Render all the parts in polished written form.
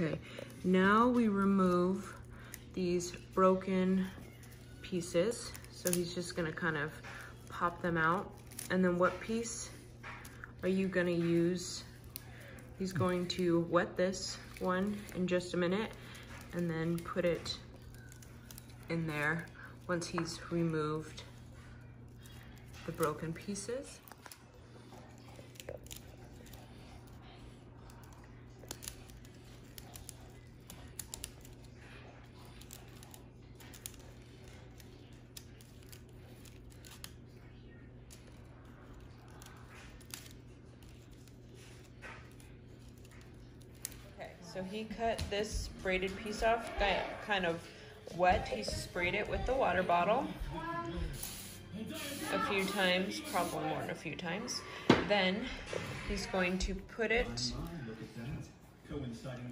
Okay, now we remove these broken pieces. So he's just gonna kind of pop them out. And then what piece are you gonna use? He's going to wet this one in just a minute and then put it in there once he's removed the broken pieces. Okay, so he cut this braided piece off, got kind of wet. He sprayed it with the water bottle a few times, probably more than a few times. Then he's going to put it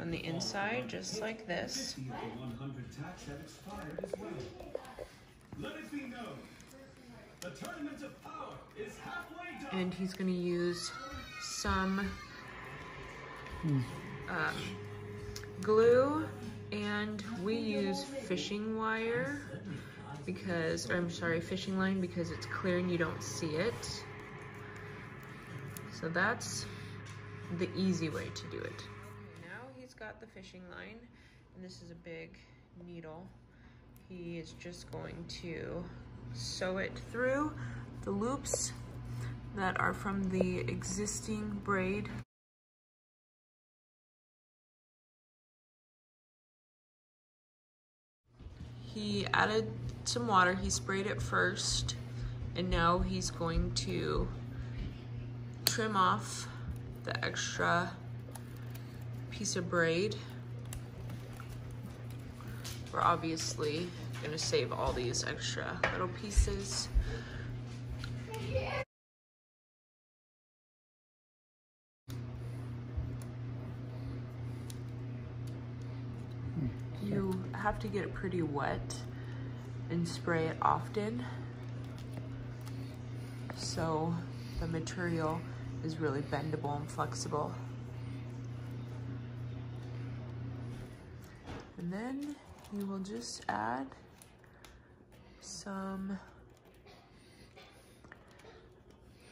on the inside, just like this. And he's going to use some glue, and we use fishing wire because, or I'm sorry, fishing line, because it's clear and you don't see it. So that's the easy way to do it. Now he's got the fishing line, and this is a big needle. He is just going to sew it through the loops that are from the existing braid. He added some water, he sprayed it first, and now he's going to trim off the extra piece of braid. We're obviously gonna save all these extra little pieces. You have to get it pretty wet and spray it often so the material is really bendable and flexible. And then you will just add some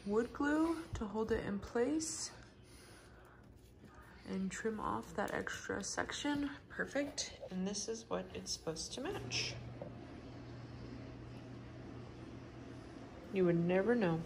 wood glue to hold it in place and trim off that extra section. Perfect. And this is what it's supposed to match. You would never know.